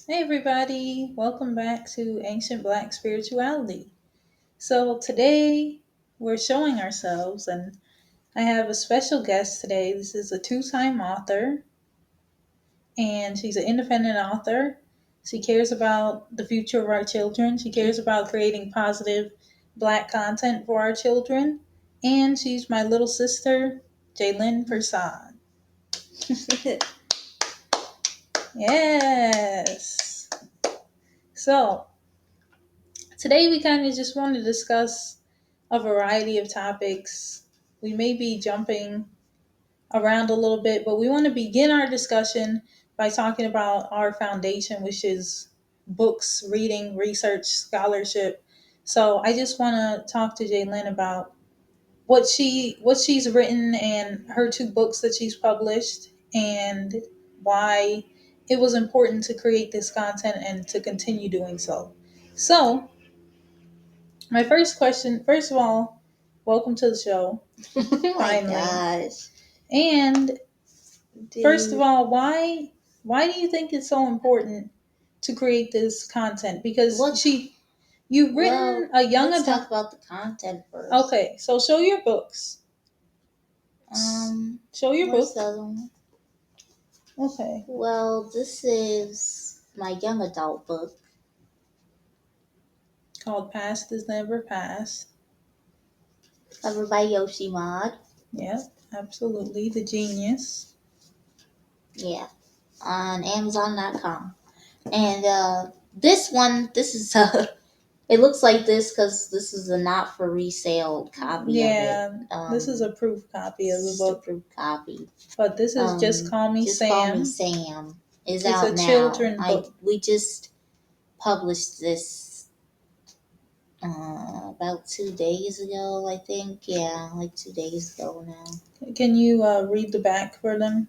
Hey everybody, welcome back to Ancient Black Spirituality. So today we're showing ourselves, and I have a special guest today. This is a two-time author, and she's an independent author. She cares about the future of our children. She cares about creating positive black content for our children. And she's my little sister, Jaylyn Persad. Yes. So, today, we kind of just want to discuss a variety of topics. We may be jumping around a little bit, but we want to begin our discussion by talking about our foundation, which is books, reading, research, scholarship. So I just want to talk to Jaylyn about what she's written and her two books that she's published and why it was important to create this content and to continue doing so. So, my first question, first of all, welcome to the show. Oh my Finally. gosh. And first of Dude. all, why do you think it's so important to create this content? Because What? you've Well, written a young let's adult. talk about the content first. Okay, so show your books. Show your Where's book. the other one? Okay. Well, this is my young adult book. Called Past is Never Past. Covered by Yoshi Mod. Yep, absolutely. The genius. Yeah. On Amazon.com. And this one, this is it looks like this because this is a not for resale copy of it. Yeah, this is a proof copy of the Just a book. proof copy. But this is Just Call Me Just Call Me Sam. Sam is It's out a now. children book. We just published this about 2 days ago, I think. Yeah, like 2 days ago now. Can you read the back for them?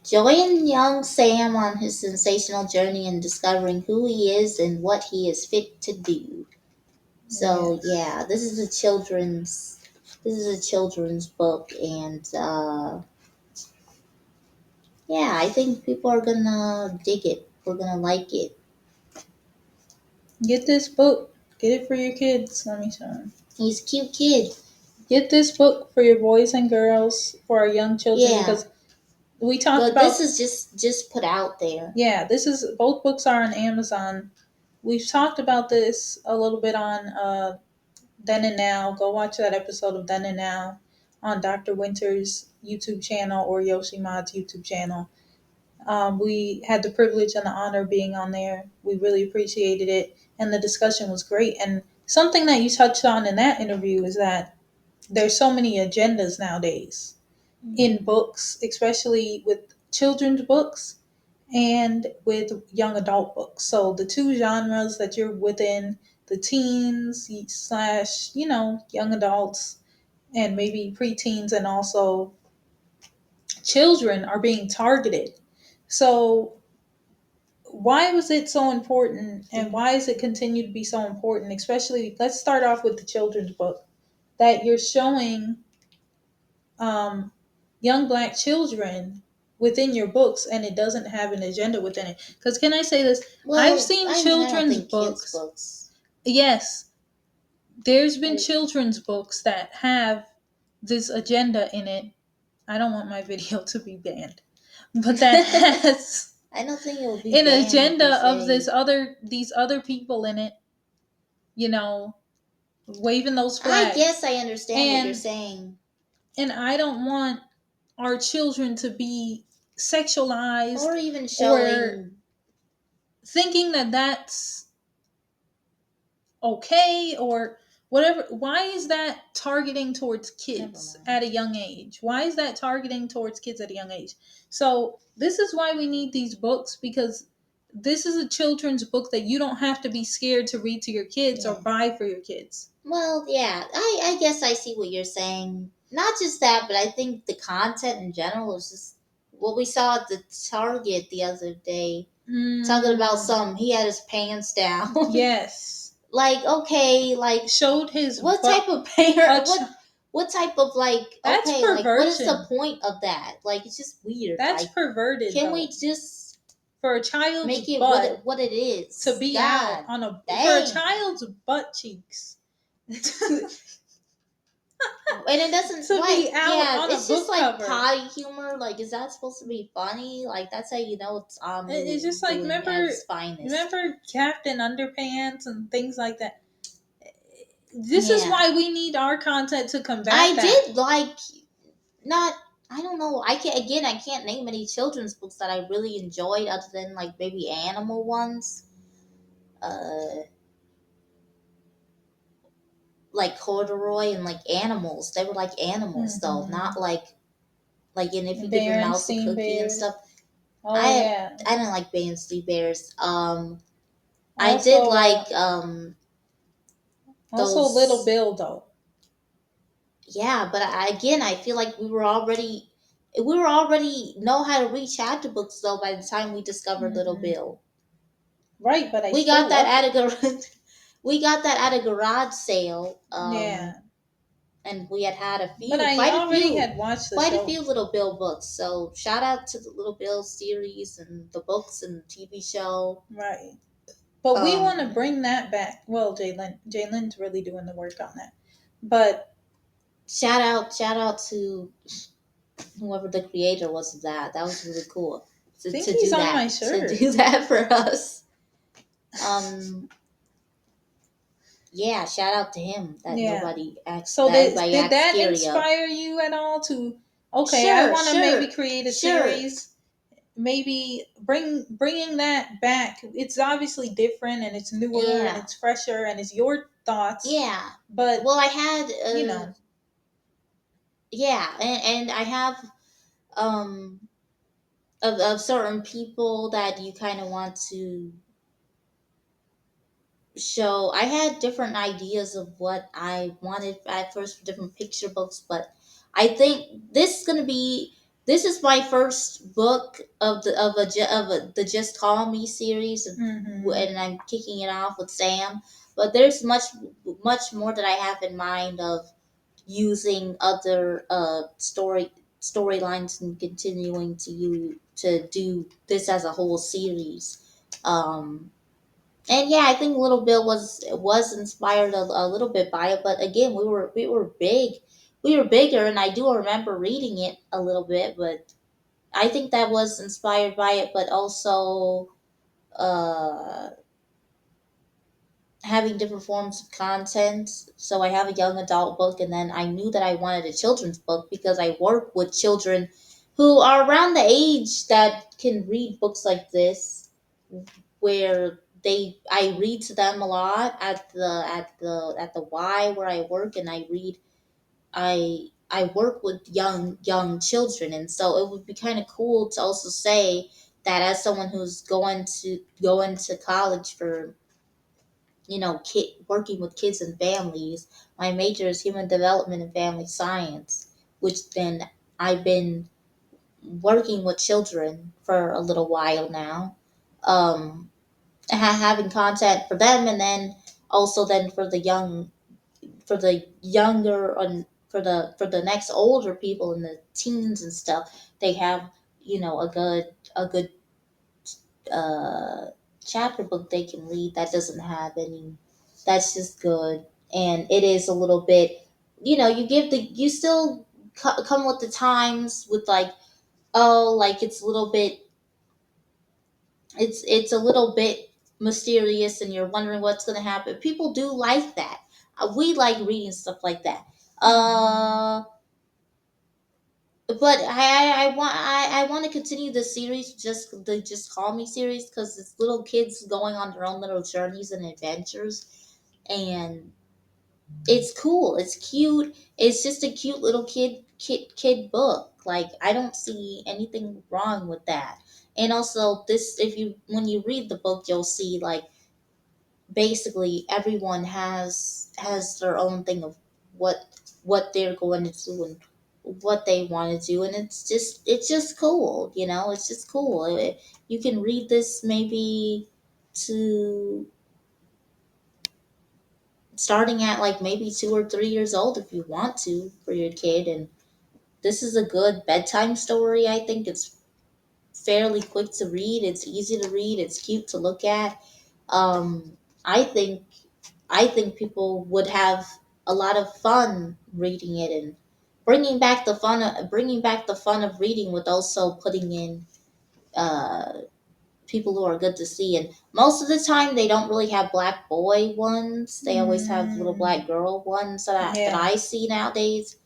Join young Sam on his sensational journey in discovering who he is and what he is fit to do. So yeah, this is a children's book, and yeah, I think people are gonna dig it. We're gonna like it. Get this book. Get it for your kids. Let me show them. He's a cute kid. Get this book for your boys and girls, for our young children, Yeah, because we talked but about. this is just put out there. Yeah, this is both books are on Amazon. We've talked about this a little bit on Then and Now. Go watch that episode of Then and Now on Dr. Winter's YouTube channel or Yoshi Mod's YouTube channel. We had the privilege and the honor of being on there. We really appreciated it, and the discussion was great. And something that you touched on in that interview is that there's so many agendas nowadays in books, especially with children's books and with young adult books. So the two genres that you're within, the teens slash, young adults and maybe preteens and also children are being targeted. So why was it so important and why does it continue to be so important? Especially, let's start off with the children's book that you're showing um, young black children within your books and it doesn't have an agenda within it. Because can I say this? Well, I've seen I children's don't think books. kids books. Yes, there's been children's books that have this agenda in it. I don't want my video to be banned, but that has I don't think it will be an banned agenda per of se. these other people in it, you know, waving those I flags. guess I understand what you're And saying. and I don't want our children to be sexualized Or even or showing. thinking that that's okay or whatever. Why is that targeting towards kids at a young age? Why is that targeting towards kids at a young age? So this is why we need these books, because this is a children's book that you don't have to be scared to read to your kids or buy for your kids. Well, yeah, I guess I see what you're saying. Not just that, but I think the content in general is just what we saw at the Target the other day. Talking about he had his pants down. Yes. Like, okay, like Showed his what butt. type of parent? what type of like, That's okay, like what is the perversion. point of that? Like it's just weird. That's Like perverted can we though. just For a child's make it butt what it to is? be out God on a for a dang. child's butt cheeks And it doesn't to like, be out yeah, on a it's just book like cover. potty humor. Like, is that supposed to be funny? Like, that's how you know it's It's Amu just like doing at his finest. remember Captain Underpants and things like that. This is Yeah, why we need our content to combat I that. did like not. I don't know. I can't name any children's books that I really enjoyed other than like maybe animal ones. Uh, like corduroy and like animals. They were like animals though, not Hmm. like and if you give your mouse a Berenstein cookie and Bears. stuff. Oh I yeah. I don't like Bansley Bears. I did Also, like also Little those. Bill though. Yeah, but again, I feel like we were already know how to read chapter books though by the time we discovered Little Hmm. Bill. Right, but I We still got that loved at it. a we got that at a garage sale. Yeah, And we had a but few, I already had watched the quite a show. few Little Bill books. So shout out to the Little Bill series and the books and TV show. Right. But we want to Um, bring that back. Well, Jalen's really doing the work on that. But shout out to whoever the creator was of that. That was really cool I think he's on my to shirt. do that for us. Um, yeah, shout out to him Yeah. So that everybody did acts that scary of. inspire you at all to okay, I Sure, want to maybe sure, create a sure. series, maybe bringing that back. It's obviously different and it's newer and Yeah, it's fresher and it's your thoughts, yeah. but Well, I had you know, yeah, and I have um of certain people that you kind of want to show. I had different ideas of what I wanted at first for different picture books, but I think this is my first book of the Just Call Me series, mhm. and I'm kicking it off with Sam. But there's much more that I have in mind of using other storylines and continuing to do this as a whole series. And yeah, I think Little Bill was inspired a little bit by it, but again, we were bigger, and I do remember reading it a little bit, but I think that was inspired by it, but also uh, having different forms of content. So I have a young adult book, and then I knew that I wanted a children's book because I work with children who are around the age that can read books like this, where I read to them a lot at the Y where I work, and I work with young children, and so it would be kind of cool to also say that as someone who's going to college for working with kids and families. My major is human development and family science, which then I've been working with children for a little while now, having content for them, and then also then for the younger and for the next older people and the teens and stuff, they have a good uh, chapter book they can read that doesn't have any. That's just good, and it is a little bit. You still come with the times with like, oh, like it's a little bit. It's a little bit mysterious, and you're wondering what's going to happen. People do like that. We like reading stuff like that. Mhm. But I want to continue the series, just call me series, because it's little kids going on their own little journeys and adventures, and it's cool, it's cute, it's just a cute little kid book. Like I don't see anything wrong with that. And also this, if you when you read the book, you'll see like basically everyone has their own thing of what they're going to do and what they want to do, and it's just cool, it's just cool. You can read this maybe to starting at like maybe 2 or 3 years old if you want to for your kid. And this is a good bedtime story. I think it's fairly quick to read. It's easy to read. It's cute to look at. Um, I think I think people would have a lot of fun reading it, and bringing back the fun of reading with also putting in uh, people who are good to see. And most of the time, they don't really have black boy ones. They always have little Mm, black girl ones that yeah. I see nowadays.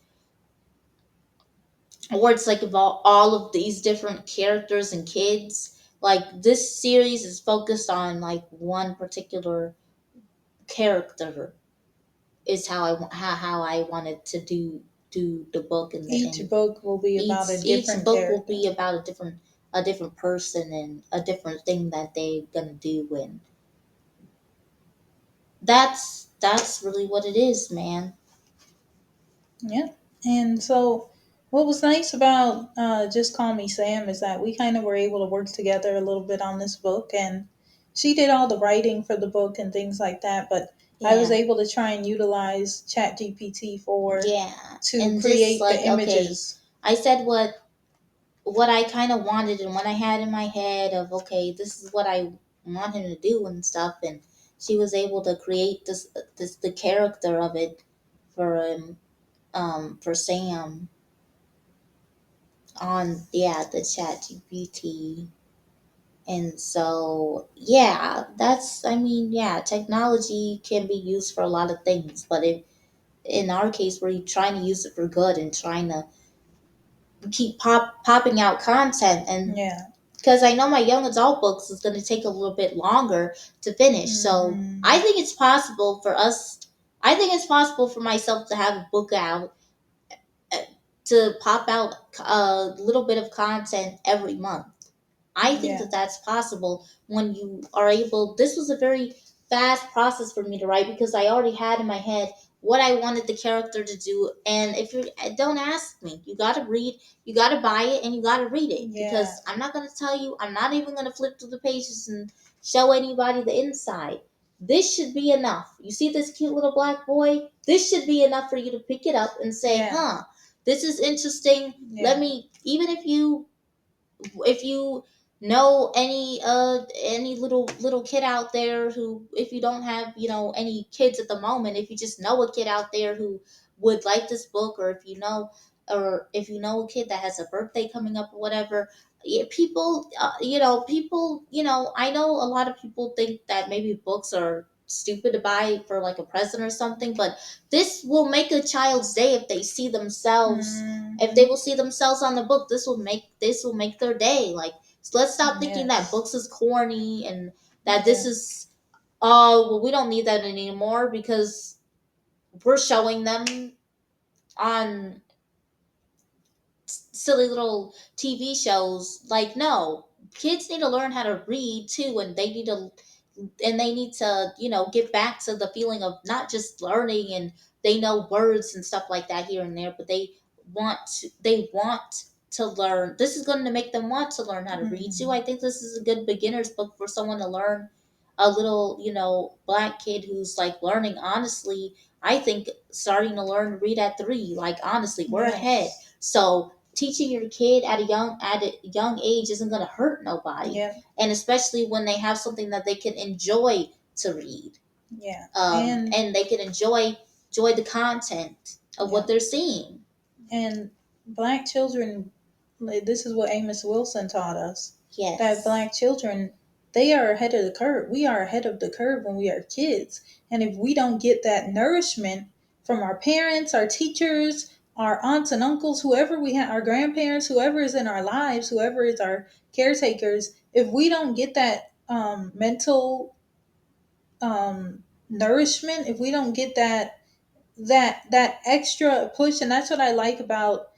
Or it's like about all of these different characters and kids. Like this series is focused on like one particular character. Is how I wanted to do the book, and Each and book will be about a each different book will character. be about a different person and a different thing that they're gonna do. And that's really what it is, man. Yeah. And so, what was nice about Just Call Me Sam is that we kind of were able to work together a little bit on this book. And she did all the writing for the book and things like that. But I was Yeah, able to try and utilize ChatGPT for yeah, to and just create like, the okay, images. I said what I kind of wanted and what I had in my head of, okay, this is what I want him to do and stuff. And she was able to create this the character of it for Sam on, yeah, the Chat GPT. And so, yeah, that's, I mean, yeah, technology can be used for a lot of things, but if in our case, we're trying to use it for good and trying to keep popping out content. And Yeah. because I know my young adult books is going to take a little bit longer to finish. So I Hmm. think it's possible for us. I think it's possible for myself to have a book out, uh, to pop out a little bit of content every month. I think Yeah. that that's possible when you are able. This was a very fast process for me to write because I already had in my head what I wanted the character to do. And if you don't ask me, you got to read, you got to buy it, and you got to read it, Yeah. because I'm not going to tell you. I'm not even going to flip through the pages and show anybody the inside. This should be enough. You see this cute little black boy? This should be enough for you to pick it up and say, Yeah. "Huh, this is interesting. Let Yeah. me." Even if you know any little kid out there who, if you don't have, any kids at the moment, if you just know a kid out there who would like this book, or if you know a kid that has a birthday coming up or whatever. Yeah, people, I know a lot of people think that maybe books are stupid to buy for like a present or something, but this will make a child's day if they see themselves, if they Hmm. will see themselves on the book. This will make their day. Like, so let's stop thinking that Yes. books is corny, and that this Yeah. is, oh well, we don't need that anymore because we're showing them on silly little TV shows. Like, no, kids need to learn how to read too, and they need to, get back to the feeling of not just learning, and they know words and stuff like that here and there, but they want to learn. This is going to make them want to learn how to read too. Hmm. I think this is a good beginner's book for someone to learn. A little, black kid who's like learning. Honestly, I think starting to learn to read at 3, like, honestly, we're ahead. Yes. So teaching your kid at a young age isn't going to hurt nobody, Yeah. and especially when they have something that they can enjoy to read, Yeah. And and they can enjoy the content of yeah. what they're seeing. And black children, like, this is what Amos Wilson taught us, that Yes. black children, they are ahead of the curve. We are ahead of the curve when we are kids. And if we don't get that nourishment from our parents, our teachers, our aunts and uncles, whoever we have, our grandparents, whoever is in our lives, whoever is our caretakers, if we don't get that mental nourishment, if we don't get that extra push, and that's what I like about,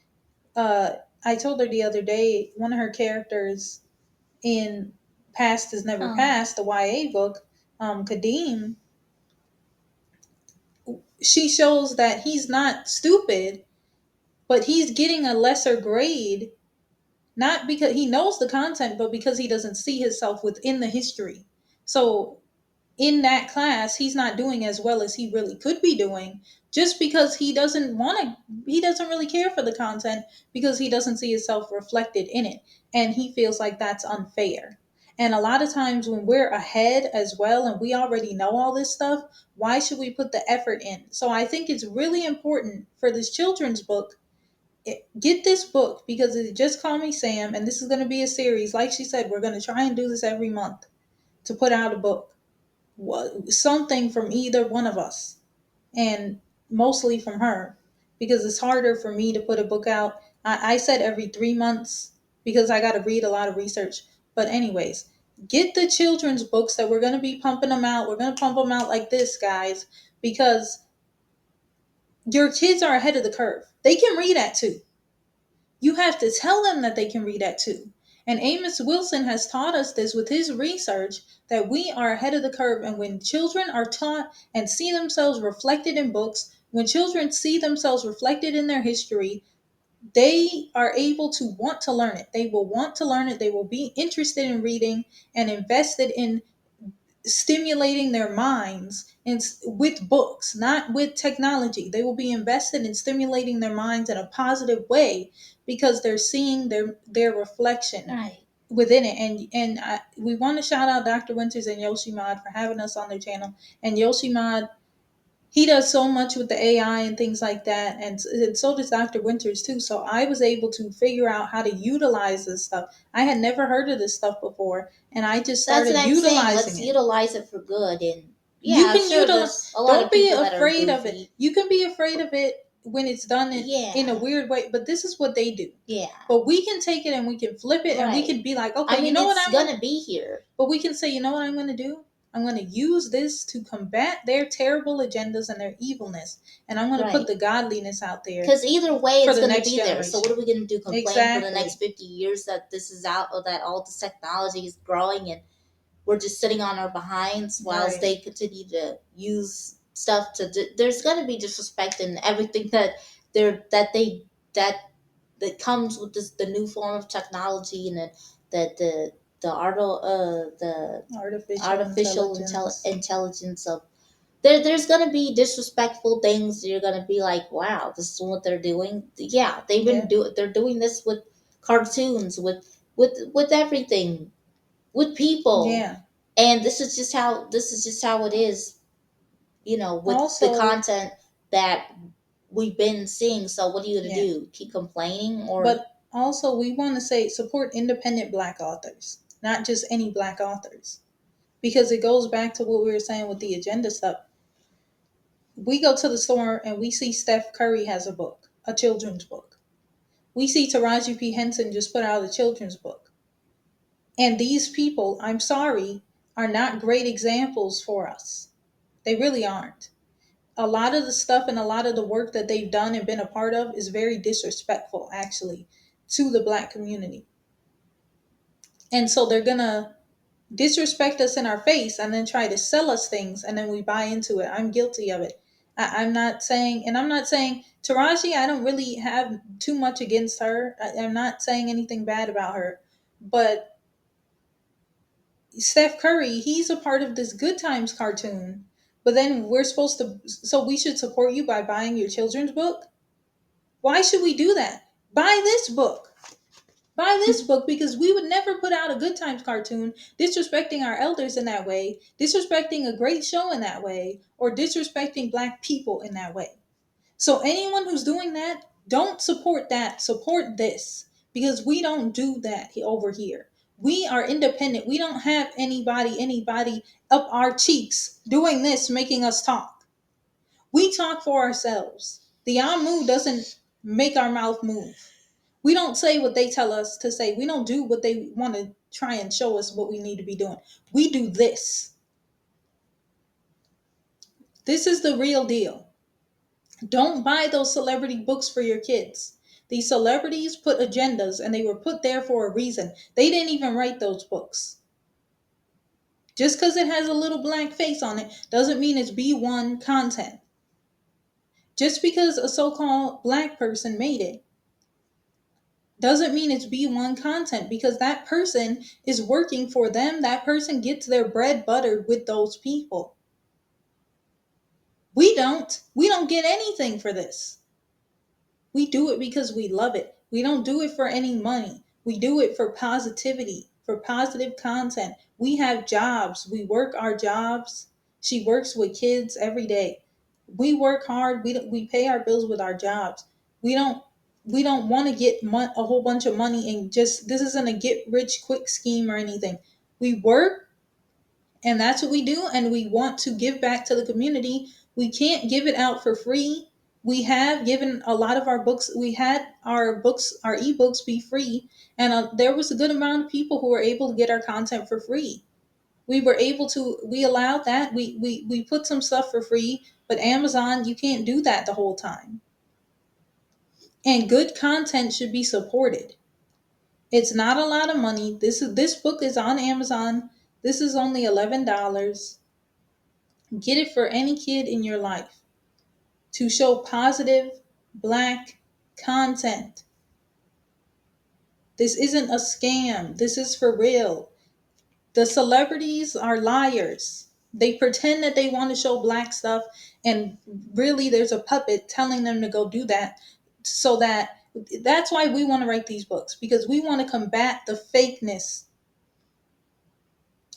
I told her the other day, one of her characters in Past is Never Oh. Past, the YA book, Kadeem, she shows that he's not stupid, but he's getting a lesser grade, not because he knows the content, but because he doesn't see himself within the history. So in that class he's not doing as well as he really could be doing, just because he doesn't really care for the content, because he doesn't see himself reflected in it, and he feels like that's unfair. And a lot of times when we're ahead as well and we already know all this stuff, why should we put the effort in? So I think it's really important for this children's book. Get this book, because it just called me Sam, and this is going to be a series. Like she said, we're going to try and do this every month, to put out a book, something from either one of us, and mostly from her, because it's harder for me to put a book out. I said every 3 months because I got to read a lot of research. But anyways, get the children's books that we're going to be pumping them out. We're going to pump them out like this, guys, because your kids are ahead of the curve. They can read at 2. You have to tell them that they can read at 2. And Amos Wilson has taught us this with his research, that we are ahead of the curve. And when children are taught and see themselves reflected in books, when children see themselves reflected in their history, they are able to want to learn it. They will want to learn it. They will be interested in reading and invested in stimulating their minds with books, not with technology. They will be invested in stimulating their minds in a positive way, because they're seeing their reflection Right. within it. We want to shout out Dr. Winters and Yoshimod for having us on their channel. And Yoshimod, he does so much with the AI and things like that, and so does Dr. Winters too. So I was able to figure out how to utilize this stuff. I had never heard of this stuff before, and I just That's what started I'm saying. utilizing Let's it. utilize it for good. And You yeah, I'm can sure utilize. there's a lot Don't of be people that are afraid of it. goofy. You can be afraid of it when it's done in a Yeah. weird way, but this is what they do. Yeah. But we can take it and we can flip it, and we Right. can be like, I okay, you mean, know what it's I'm gonna. gonna be here. But we can say, you know what I'm gonna do. I'm going to use this to combat their terrible agendas and their evilness, and I'm going to put Right. the godliness out there Because either way, for it's the going to next be there. So what generation. are we going to do? Complain for the Exactly. next 50 years that this is out, or that all this technology is growing, and we're just sitting on our behinds whilst Right. they continue to use stuff to. There's going to be disrespect in everything that they're that they that that comes with this, the new form of technology, and that the the artificial Intelligence. intelligence of there's gonna be disrespectful things. You're gonna be like, wow, this is what they're doing. Yeah, Yeah. they're doing this with cartoons, with everything, with people, Yeah. and this is just how it is. With the Also, content that we've been seeing. So what are you gonna yeah. do? Keep complaining, or But also, we want to say support independent Black authors, not just any Black authors, because it goes back to what we were saying with the agenda stuff. We go to the store and we see Steph Curry has a book, a children's book. We see Taraji P. Henson just put out a children's book. And these people, I'm sorry, are not great examples for us. They really aren't. A lot of the stuff and a lot of the work that they've done and been a part of is very disrespectful, actually, to the Black community. And so they're going to disrespect us in our face and then try to sell us things, and then we buy into it. I'm guilty of it. I'm not saying, and I'm not saying Taraji, I don't really have too much against her. I'm not saying anything bad about her. But Steph Curry, he's a part of this Good Times cartoon. But then we're supposed to, so we should support you by buying your children's book? Why should we do that? Buy this book. Buy this book, because we would never put out a Good Times cartoon disrespecting our elders in that way, disrespecting a great show in that way, or disrespecting Black people in that way. So anyone who's doing that, don't support that. Support this, because we don't do that over here. We are independent. We don't have anybody up our cheeks doing this, making us talk. We talk for ourselves. The Amu doesn't make our mouth move. We don't say what they tell us to say. We don't do what they want to try and show us what we need to be doing. We do this. This is the real deal. Don't buy those celebrity books for your kids. These celebrities put agendas, and they were put there for a reason. They didn't even write those books. Just because it has a little Black face on it doesn't mean it's B1 content. Just because a so called Black person made it Doesn't mean it's B1 content, because that person is working for them. That person gets their bread buttered with those people. We don't. We don't get anything for this. We do it because we love it. We don't do it for any money. We do it for positivity, for positive content. We have jobs. We work our jobs. She works with kids every day. We work hard. We pay our bills with our jobs. We don't we don't want to get a whole bunch of money and just, this isn't a get rich quick scheme or anything. We work, and that's what we do, and we want to give back to the community. We can't give it out for free. We have given a lot of our books, we had our books, our ebooks be free, and there was a good amount of people who were able to get our content for free. We were able to, we allowed that, we put some stuff for free, but Amazon, you can't do that the whole time. And good content should be supported. It's not a lot of money. This book is on Amazon. This is only $11. Get it for any kid in your life to show positive Black content. This isn't a scam. This is for real. The celebrities are liars. They pretend that they want to show Black stuff, and really there's a puppet telling them to go do that. So that's why we want to write these books, because we want to combat the fakeness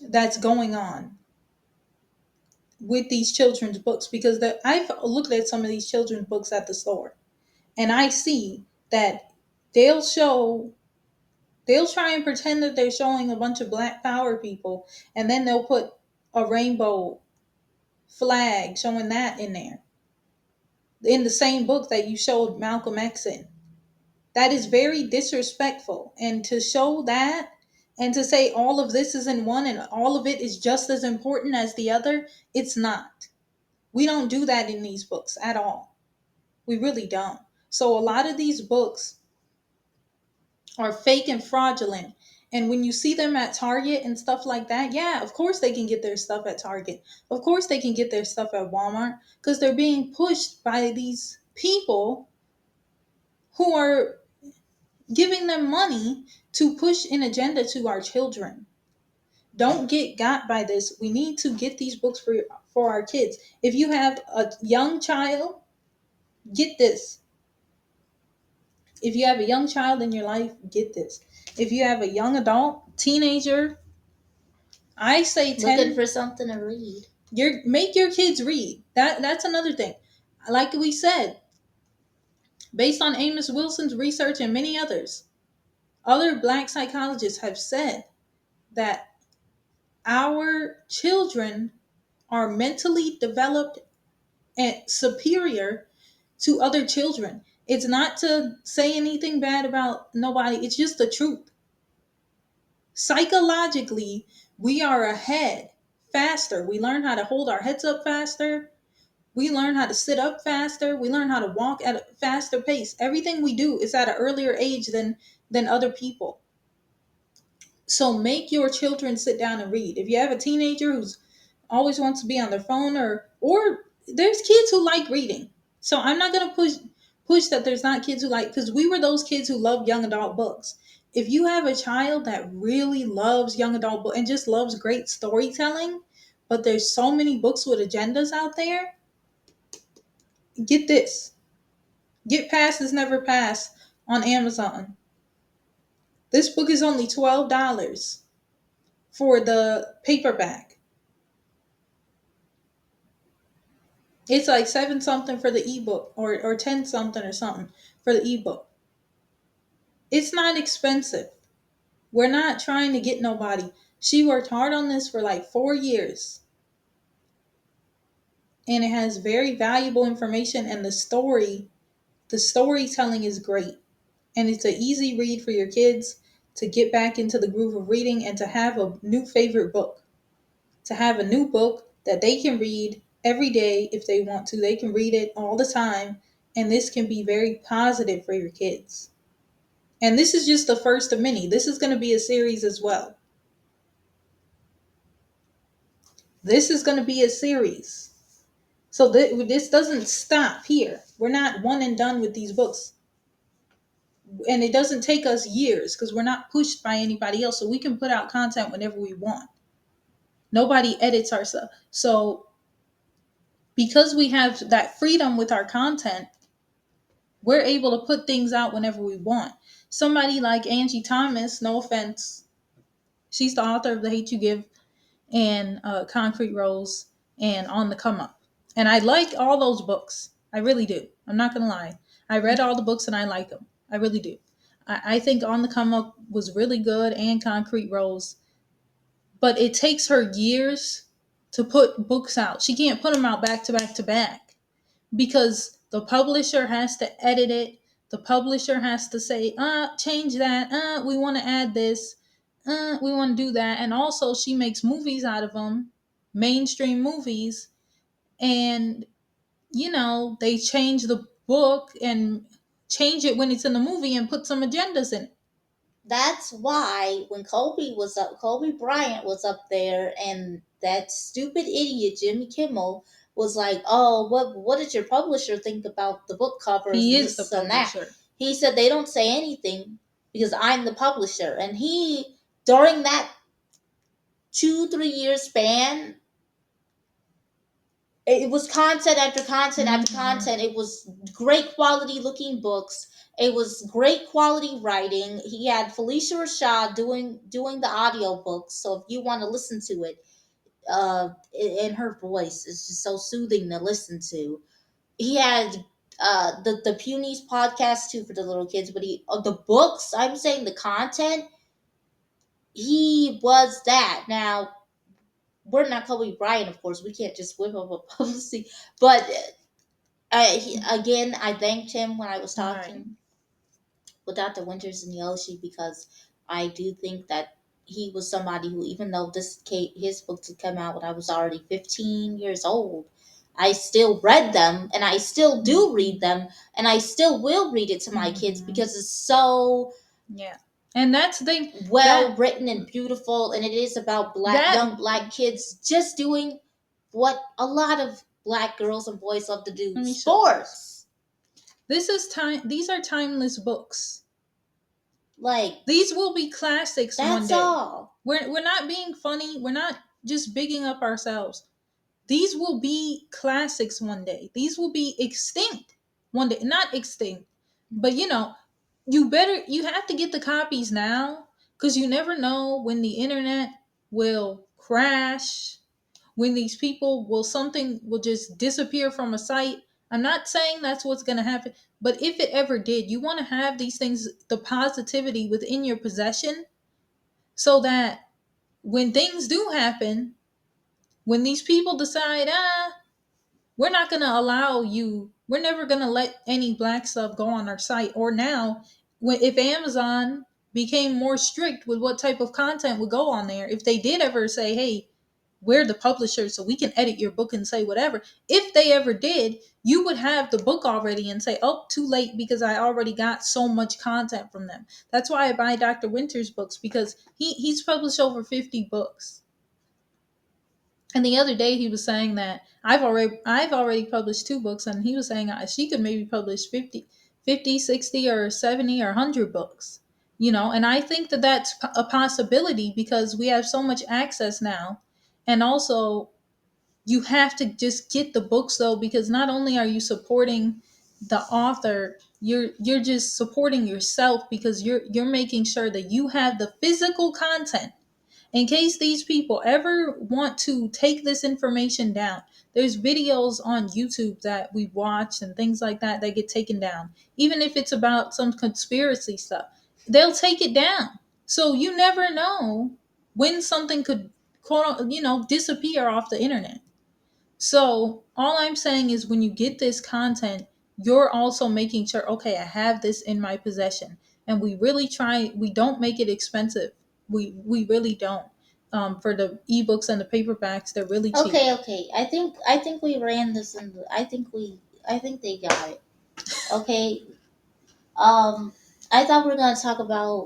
that's going on with these children's books, because I've looked at some of these children's books at the store, and I see that they'll show they'll try and pretend that they're showing a bunch of Black power people, and then they'll put a rainbow flag showing that in there, in the same book that you showed Malcolm X in. That is very disrespectful. And to show that, and to say all of this is in one and all of it is just as important as the other, it's not. We don't do that in these books at all. We really don't. So a lot of these books are fake and fraudulent. And when you see them at Target and stuff like that, yeah, of course they can get their stuff at Target. Of course they can get their stuff at Walmart, because they're being pushed by these people who are giving them money to push an agenda to our children. Don't get got by this. We need to get these books for our kids. If you have a young child, get this. If you have a young child in your life, get this. If you have a young adult, teenager, I say looking for something to read. Make your kids read. That's another thing. Like we said, based on Amos Wilson's research and many others, other Black psychologists have said that our children are mentally developed and superior to other children. It's not to say anything bad about nobody, it's just the truth. Psychologically, we are ahead, faster. We learn how to hold our heads up faster. We learn how to sit up faster. We learn how to walk at a faster pace. Everything we do is at an earlier age than other people. So make your children sit down and read. If you have a teenager who's always wants to be on their phone, or there's kids who like reading. So I'm not going to push that there's not kids who like, because we were those kids who love young adult books. If you have a child that really loves young adult books and just loves great storytelling, but there's so many books with agendas out there, get this. Get Past Is Never Past on Amazon. This book is only $12 for the paperback. It's like 7 something for the ebook, or 10 something or something for the ebook. It's not expensive. We're not trying to get nobody. She worked hard on this for like 4 years. And it has very valuable information, and the storytelling is great. And it's an easy read for your kids to get back into the groove of reading, and to have a new favorite book. To have a new book that they can read every day if they want to. They can read it all the time, and this can be very positive for your kids. And this is just the first of many. This is going to be a series as well. This is going to be a series. So this doesn't stop here. We're not one and done with these books. and it doesn't take us years because we're not pushed by anybody else, so we can put out content whenever we want. Nobody edits our stuff. So because we have that freedom with our content, we're able to put things out whenever we want. Somebody like Angie Thomas, no offense, she's the author of The Hate You Give and Concrete Rose and On the Come Up. And I like all those books. I really do. I'm not going to lie. I read all the books and I like them. I really do. I think On the Come Up was really good and Concrete Rose. But it takes her years to put books out. She can't put them out back to back to back because the publisher has to edit it. The publisher has to say, change that. We want to add this. We want to do that. And also, she makes movies out of them, mainstream movies. And, they change the book and change it when it's in the movie and put some agendas in it. That's why when Kobe Bryant was up there, and that stupid idiot Jimmy Kimmel was like, "Oh, what did your publisher think about the book covers He and is the this and that?" publisher. He said they don't say anything because I'm the publisher, and he during that 2-3 year span, it was content after content after content. It was great quality looking books. It was great quality writing. He had Felicia Rashad doing the audio books. So if you want to listen to it, in her voice, it's just so soothing to listen to. He had the Punies podcast too for the little kids, but the books. I'm saying the content. He was that. Now we're not Kobe Bryant, of course. We can't just whip up a publicity, but again, I thanked him when I was talking with Dr. Winters and Yoshi because I do think that he was somebody who, even though his books had come out when I was already 15 years old, I still read them and I still do read them and I still will read it to my kids because it's so And that's the thing, well written and beautiful, and it is about young black kids just doing what a lot of black girls and boys love to do: sports. These are timeless books. Like, these will be classics one day. That's all. We're not being funny. We're not just bigging up ourselves. These will be classics one day. These will be extinct one day. Not extinct, but you have to get the copies now because you never know when the internet will crash, when something will just disappear from a site. I'm not saying that's what's going to happen, but if it ever did, you want to have these things, the positivity within your possession, so that when things do happen, when these people decide, we're not going to allow you, we're never going to let any black stuff go on our site. Or now, if Amazon became more strict with what type of content would go on there, if they did ever say, hey, we're the publisher, so we can edit your book and say whatever. If they ever did, you would have the book already and say, oh, too late because I already got so much content from them. That's why I buy Dr. Winters books, because he's published over 50 books. And the other day he was saying that I've already published 2 books, and he was saying she could maybe publish 50, 60 or 70 or 100 books. And I think that that's a possibility because we have so much access now. And also, you have to just get the books though, because not only are you supporting the author, you're just supporting yourself, because you're making sure that you have the physical content in case these people ever want to take this information down. There's videos on YouTube that we watch and things like that get taken down. Even if it's about some conspiracy stuff, they'll take it down. So you never know when something could, disappear off the internet. So all I'm saying is, when you get this content, you're also making sure, okay, I have this in my possession. And we don't make it expensive. We really don't. For the ebooks and the paperbacks, they're really cheap. Okay. I think we ran this in I think they got it. Okay. I thought we were gonna talk about